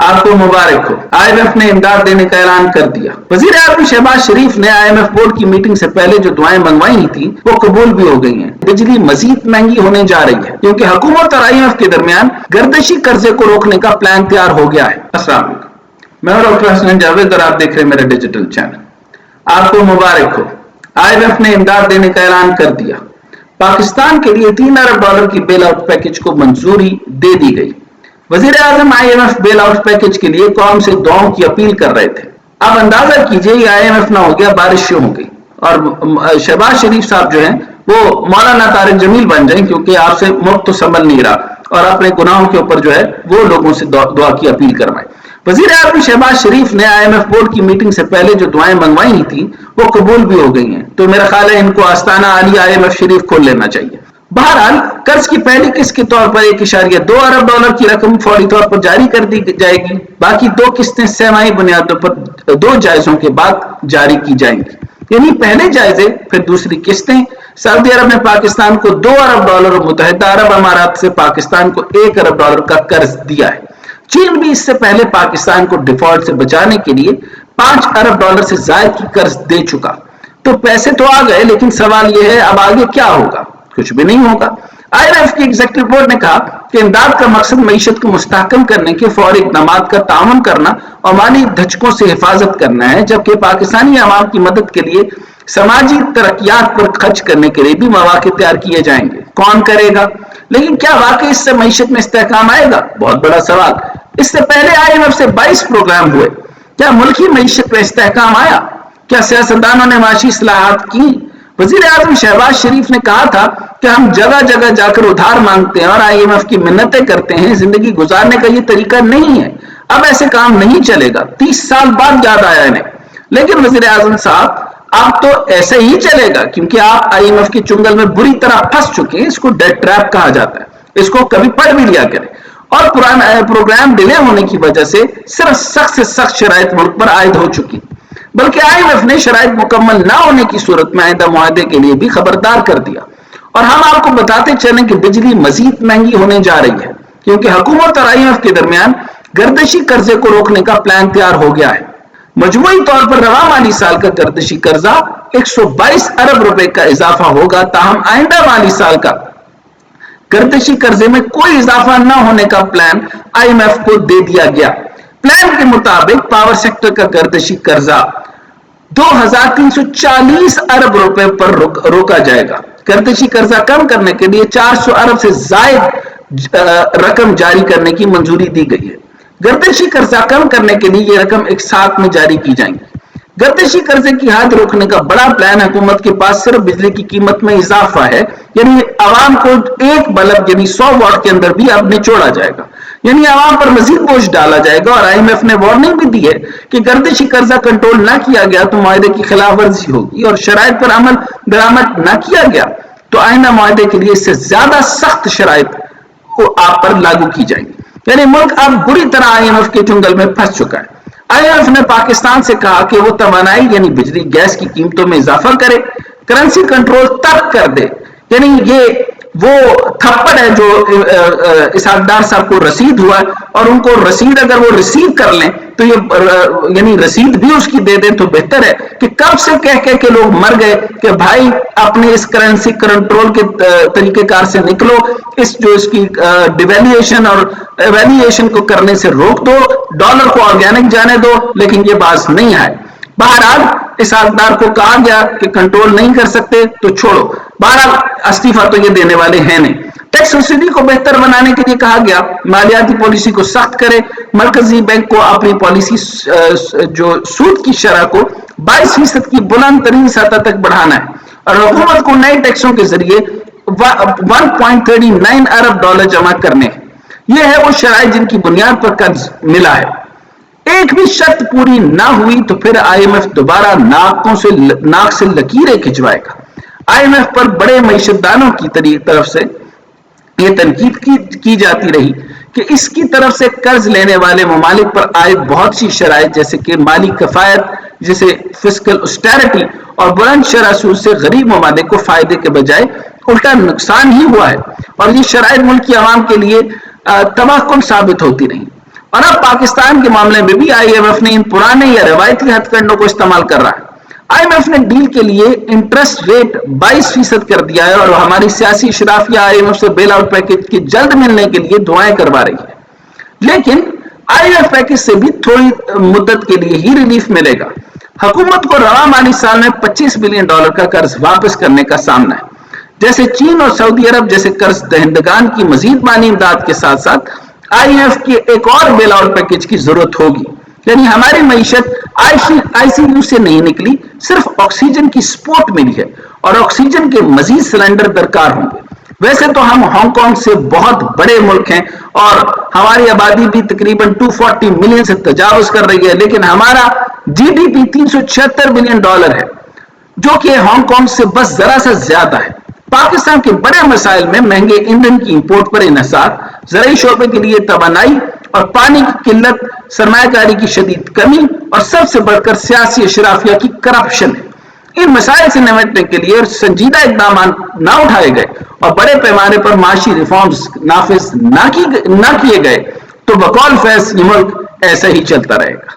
آپ کو مبارک ہو، IMF نے امداد دینے کا اعلان کر دیا۔ وزیر اعظم شہباز شریف نے IMF بورڈ کی میٹنگ سے پہلے جو دعائیں منگوائی تھیں وہ قبول بھی ہو گئی ہیں۔ بجلی مزید مہنگی ہونے جا رہی ہے کیونکہ حکومت اور IMF کے درمیان گردشی قرضے کو روکنے کا پلان تیار ہو گیا ہے۔ السلام علیکم، میں ہوں ڈاکٹر حسن جاوید اور آپ دیکھ رہے ہیں میرا ڈیجیٹل چینل۔ آپ کو مبارک ہو، IMF نے امداد دینے کا اعلان کر دیا۔ پاکستان کے لیے $3 ارب کی بیل آؤٹ پیکج کو منظوری دے دی گئی۔ وزیر اعظم IMF بیل آؤٹ پیکج کے لیے قوم سے دعاؤں کی اپیل کر رہے تھے۔ اب اندازہ کیجئے IMF نہ ہو گیا، بارشیں ہو گئی اور شہباز شریف صاحب جو ہیں وہ مولانا طارق جمیل بن جائیں کیونکہ آپ سے مفت تو سنبھل نہیں رہا اور اپنے گناہوں کے اوپر جو ہے وہ لوگوں سے دعا کی اپیل کروائیں۔ وزیر اعظم شہباز شریف نے IMF بورڈ کی میٹنگ سے پہلے جو دعائیں منگوائی تھیں وہ قبول بھی ہو گئی ہیں، تو میرا خیال ہے ان کو آستانہ عالی IMF شریف کھول لینا چاہیے۔ بہرحال قرض کی پہلی قسط کے طور پر $1.2 ارب کی رقم فوری طور پر جاری کر دی جائے گی۔ باقی 2 قسطیں سہ بنیادوں پر 2 جائزوں کے بعد جاری کی جائیں گی، یعنی پہلے جائزے پھر دوسری قسطیں۔ سعودی عرب نے پاکستان کو $2 ارب اور متحدہ عرب امارات سے پاکستان کو $1 ارب کا قرض دیا ہے۔ چین بھی اس سے پہلے پاکستان کو ڈیفالٹ سے بچانے کے لیے $5 ارب سے زائد کی قرض دے چکا۔ تو پیسے تو آ گئے، لیکن سوال یہ ہے اب آگے کیا ہوگا؟ کچھ بھی نہیں ہوگا۔ IMF کی ایگزیکٹو بورڈ نے کہا کہ امداد کا مقصد معیشت کو مستحکم کرنے کے فوری اقدامات کا تعاون کرنا اور مالی دھچکوں سے حفاظت کرنا ہے، جبکہ پاکستانی عوام کی مدد کے لیے سماجی ترقیات پر خرچ کرنے کے لیے بھی مواقع تیار کیے جائیں گے۔ کون کرے گا؟ لیکن کیا واقعی اس سے معیشت میں استحکام آئے گا؟ بہت بڑا سوال۔ اس سے پہلے IMF سے 22 پروگرام ہوئے، کیا ملکی معیشت میں استحکام آیا؟ کیا سیاستدانوں نے معاشی اصلاحات کی؟ وزیر اعظم شہباز شریف نے کہا تھا کہ ہم جگہ جگہ جا کر ادھار مانگتے ہیں اور IMF کی منتیں کرتے ہیں، زندگی گزارنے کا یہ طریقہ نہیں ہے، اب ایسے کام نہیں چلے گا۔ 30 سال بعد یاد آیا انہیں۔ لیکن وزیر اعظم صاحب اب تو ایسے ہی چلے گا کیونکہ آپ IMF کے چنگل میں بری طرح پھنس چکے ہیں۔ اس کو ڈیٹ ٹریپ کہا جاتا ہے، اس کو کبھی پڑھ بھی لیا کریں۔ اور پروگرام ڈیلے ہونے کی وجہ سے صرف سخت سے سخت شرائط ملک پر عائد ہو چکی، بلکہ IMF نے شرائط مکمل نہ ہونے کی صورت میں آئندہ معاہدے کے لیے بھی خبردار کر دیا۔ اور ہم آپ کو بتاتے چلیں کہ بجلی مزید مہنگی ہونے جا رہی ہے کیونکہ حکومت اور IMF کے درمیان گردشی قرضے کو روکنے کا پلان تیار ہو گیا ہے۔ مجموعی طور پر رواں مالی سال کا گردشی قرضہ $122 ارب کا اضافہ ہوگا، تاہم آئندہ مالی سال کا گردشی قرضے میں کوئی اضافہ نہ ہونے کا پلان IMF کو دے دیا گیا۔ پلان کے مطابق پاور سیکٹر کا گردشی قرضہ $2340 ارب پر روکا جائے گا۔ گردشی قرضہ کم کرنے کے لیے 400 ارب سے زائد رقم جاری کرنے کی منظوری دی گئی ہے۔ گردشی قرضہ کم کرنے کے لیے یہ رقم ایک ساتھ میں جاری کی جائیں گی۔ گردشی قرضے کی حد روکنے کا بڑا پلان حکومت کے پاس صرف بجلی کی قیمت میں اضافہ ہے، یعنی عوام کو ایک بلب یعنی 100 واٹ کے اندر بھی اب نچوڑا جائے گا، یعنی عوام پر مزید بوجھ ڈالا جائے گا۔ اور IMF نے وارننگ بھی دی ہے کہ گردشی قرضہ کنٹرول نہ کیا گیا تو معاہدے کی خلاف ورزی ہوگی، اور شرائط پر عمل درآمد نہ کیا گیا تو آئندہ معاہدے کے لیے اس سے زیادہ سخت شرائط کو آپ پر لاگو کی جائیں گی۔ یعنی ملک اب بری طرح IMF کے چنگل میں پھنس چکا ہے۔ IMF نے پاکستان سے کہا کہ وہ توانائی یعنی بجلی گیس کی قیمتوں میں اضافہ کرے، کرنسی کنٹرول تب کر دے، یعنی یہ وہ تھپڑ ہے جو اسحاق صاحب کو رسید ہوا ہے، اور ان کو رسید اگر وہ ریسیو کر لیں تو یہ یعنی رسید بھی اس کی دے دیں تو بہتر ہے کہ کب سے کہہ کے لوگ مر گئے کہ بھائی اپنے اس کرنسی کنٹرول کے طریقہ کار سے نکلو، اس کی ڈیویلیویشن اور ایویلیویشن کو کرنے سے روک دو، ڈالر کو آرگینک جانے دو، لیکن یہ بات نہیں ہے۔ بہرحال اسحاق ڈار کو کہا گیا کہ کنٹرول نہیں کر سکتے تو چھوڑو، بہرحال استعفیٰ تو یہ دینے والے ہیں نہیں۔ ٹیکس سبسڈی کو بہتر بنانے کے لیے کہا گیا مالیاتی پالیسی کو سخت کرے، مرکزی بینک کو اپنی پالیسی جو سود کی شرح کو 22% کی بلند ترین سطح تک بڑھانا ہے، اور حکومت کو نئے ٹیکسوں کے ذریعے $1.39 ارب جمع کرنے ہیں۔ یہ ہے وہ شرائط جن کی بنیاد پر قرض ملا ہے۔ ایک بھی شرط پوری نہ ہوئی تو پھر IMF دوبارہ ناک سے لکیریں کھنچوائے گا۔ IMF پر بڑے معیشت دانوں کی طرف سے یہ تنقید کی جاتی رہی کہ اس کی طرف سے قرض لینے والے ممالک پر عائد بہت سی شرائط جیسے کہ مالی کفایت، جیسے فسکل اسٹیرٹی اور بلند شرح سود سے غریب ممالک کو فائدے کے بجائے الٹا نقصان ہی ہوا ہے، اور یہ شرائط ملک کی عوام کے لیے تباہ کن ثابت ہوتی رہی۔ اور اب پاکستان کے معاملے میں بھی IMF نے ان پرانے یا روایتی ہتھکنڈوں کو استعمال کر رہا ہے. IMF نے ڈیل کے لیے انٹرسٹ ریٹ 22% کر دیا ہے اور ہماری سیاسی اشرافیہ IMF سے بیل آؤٹ پیکج کے جلد ملنے کے لیے دعائیں کروا رہی ہے. لیکن IMF پیکج سے بھی تھوڑی مدت کے لیے ہی ریلیف ملے گا. حکومت کو رواں مالی سال میں $25 بلین کا قرض واپس کرنے کا سامنا ہے. جیسے چین اور سعودی عرب جیسے قرض دہندگان کی مزید مالی امداد کے ساتھ ساتھ IMF کے ایک اور بیل آؤٹ پیکج کی ضرورت ہوگی. یعنی ہماری معیشت ICU سے نہیں نکلی، صرف آکسیجن کی سپورٹ ملی ہے اور آکسیجن کے مزید سلنڈر درکار ہوں گے. ویسے تو ہم ہانگ کانگ سے بہت بڑے ملک ہیں اور ہماری آبادی بھی تقریباً 240 ملین سے تجاوز کر رہی ہے، لیکن ہمارا GDP $376 بلین ہے، جو کہ ہانگ کانگ سے بس ذرا سا زیادہ ہے. پاکستان کے بڑے مسائل میں مہنگے ایندھن کی امپورٹ پر انحصار، زرعی شعبے کے لیے توانائی اور پانی کی قلت، سرمایہ کاری کی شدید کمی اور سب سے بڑھ کر سیاسی اشرافیہ کی کرپشن ہے. ان مسائل سے نمٹنے کے لیے سنجیدہ اقدامات نہ اٹھائے گئے اور بڑے پیمانے پر معاشی ریفارمز نافذ نہ کیے گئے تو بقول فیض یہ ملک ایسا ہی چلتا رہے گا.